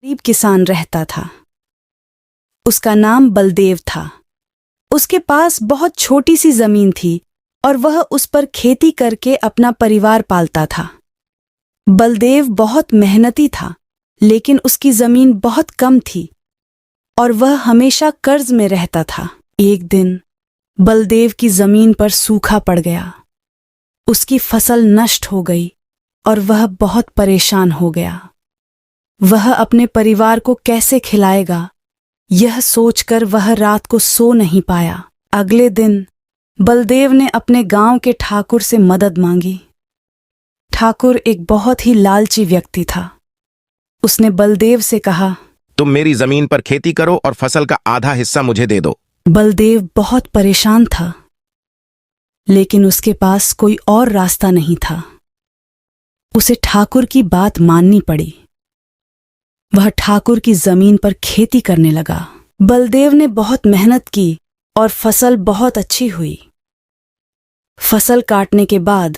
गरीब किसान रहता था। उसका नाम बलदेव था। उसके पास बहुत छोटी सी जमीन थी और वह उस पर खेती करके अपना परिवार पालता था। बलदेव बहुत मेहनती था, लेकिन उसकी जमीन बहुत कम थी और वह हमेशा कर्ज में रहता था। एक दिन बलदेव की जमीन पर सूखा पड़ गया। उसकी फसल नष्ट हो गई और वह बहुत परेशान हो गया। वह अपने परिवार को कैसे खिलाएगा, यह सोचकर वह रात को सो नहीं पाया। अगले दिन बलदेव ने अपने गांव के ठाकुर से मदद मांगी। ठाकुर एक बहुत ही लालची व्यक्ति था। उसने बलदेव से कहा, तुम मेरी जमीन पर खेती करो और फसल का आधा हिस्सा मुझे दे दो। बलदेव बहुत परेशान था, लेकिन उसके पास कोई और रास्ता नहीं था। उसे ठाकुर की बात माननी पड़ी। वह ठाकुर की जमीन पर खेती करने लगा। बलदेव ने बहुत मेहनत की और फसल बहुत अच्छी हुई। फसल काटने के बाद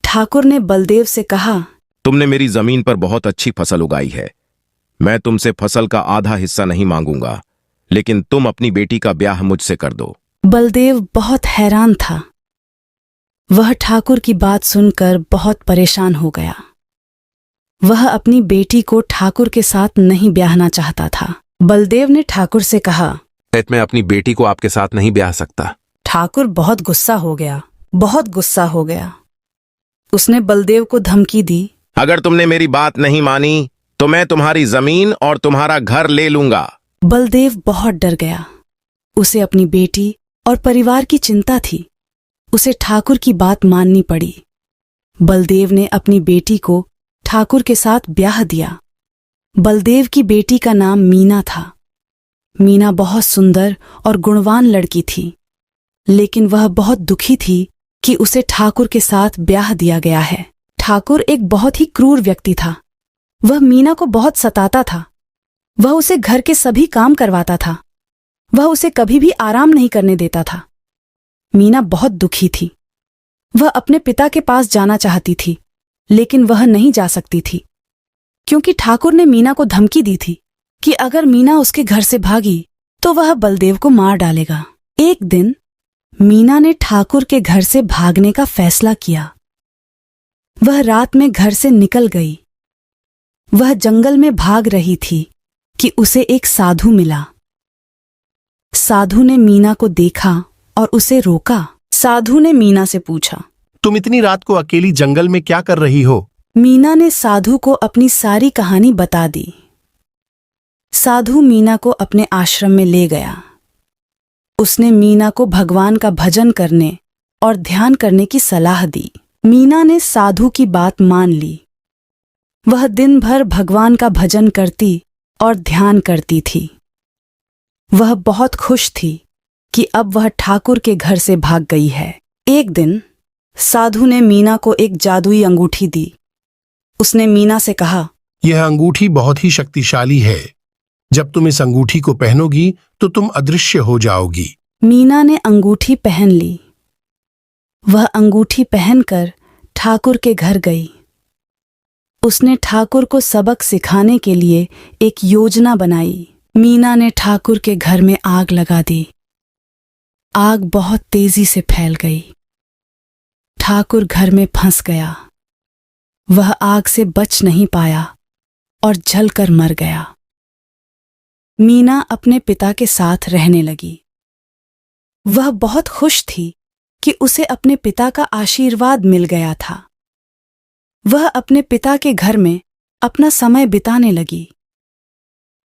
ठाकुर ने बलदेव से कहा, तुमने मेरी जमीन पर बहुत अच्छी फसल उगाई है। मैं तुमसे फसल का आधा हिस्सा नहीं मांगूंगा, लेकिन तुम अपनी बेटी का ब्याह मुझसे कर दो। बलदेव बहुत हैरान था। वह ठाकुर की बात सुनकर बहुत परेशान हो गया। वह अपनी बेटी को ठाकुर के साथ नहीं ब्याहना चाहता था। बलदेव ने ठाकुर से कहा, मैं अपनी बेटी को आपके साथ नहीं ब्याह सकता। ठाकुर बहुत गुस्सा हो गया। उसने बलदेव को धमकी दी, अगर तुमने मेरी बात नहीं मानी तो मैं तुम्हारी जमीन और तुम्हारा घर ले लूंगा। बलदेव बहुत डर गया। उसे अपनी बेटी और परिवार की चिंता थी। उसे ठाकुर की बात माननी पड़ी। बलदेव ने अपनी बेटी को ठाकुर के साथ ब्याह दिया। बलदेव की बेटी का नाम मीना था। मीना बहुत सुंदर और गुणवान लड़की थी, लेकिन वह बहुत दुखी थी कि उसे ठाकुर के साथ ब्याह दिया गया है। ठाकुर एक बहुत ही क्रूर व्यक्ति था। वह मीना को बहुत सताता था। वह उसे घर के सभी काम करवाता था। वह उसे कभी भी आराम नहीं करने देता था। मीना बहुत दुखी थी। वह अपने पिता के पास जाना चाहती थी, लेकिन वह नहीं जा सकती थी, क्योंकि ठाकुर ने मीना को धमकी दी थी कि अगर मीना उसके घर से भागी तो वह बलदेव को मार डालेगा। एक दिन मीना ने ठाकुर के घर से भागने का फैसला किया। वह रात में घर से निकल गई। वह जंगल में भाग रही थी कि उसे एक साधु मिला। साधु ने मीना को देखा और उसे रोका। साधु ने मीना से पूछा, तुम इतनी रात को अकेली जंगल में क्या कर रही हो? मीना ने साधु को अपनी सारी कहानी बता दी। साधु मीना को अपने आश्रम में ले गया। उसने मीना को भगवान का भजन करने और ध्यान करने की सलाह दी। मीना ने साधु की बात मान ली। वह दिन भर भगवान का भजन करती और ध्यान करती थी। वह बहुत खुश थी कि अब वह ठाकुर के घर से भाग गई है। एक दिन साधु ने मीना को एक जादुई अंगूठी दी। उसने मीना से कहा, यह अंगूठी बहुत ही शक्तिशाली है। जब तुम इस अंगूठी को पहनोगी तो तुम अदृश्य हो जाओगी। मीना ने अंगूठी पहन ली। वह अंगूठी पहनकर ठाकुर के घर गई। उसने ठाकुर को सबक सिखाने के लिए एक योजना बनाई। मीना ने ठाकुर के घर में आग लगा दी। आग बहुत तेजी से फैल गई। ठाकुर घर में फंस गया। वह आग से बच नहीं पाया और जलकर मर गया। मीना अपने पिता के साथ रहने लगी। वह बहुत खुश थी कि उसे अपने पिता का आशीर्वाद मिल गया था। वह अपने पिता के घर में अपना समय बिताने लगी।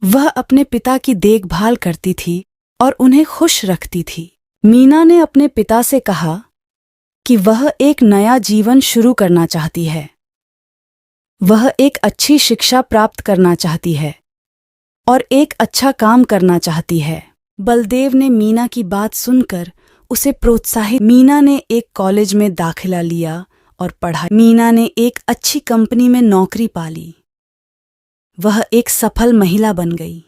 वह अपने पिता की देखभाल करती थी और उन्हें खुश रखती थी। मीना ने अपने पिता से कहा कि वह एक नया जीवन शुरू करना चाहती है। वह एक अच्छी शिक्षा प्राप्त करना चाहती है और एक अच्छा काम करना चाहती है। बलदेव ने मीना की बात सुनकर उसे प्रोत्साहित। मीना ने एक कॉलेज में दाखिला लिया और पढ़ाई। मीना ने एक अच्छी कंपनी में नौकरी पा ली। वह एक सफल महिला बन गई।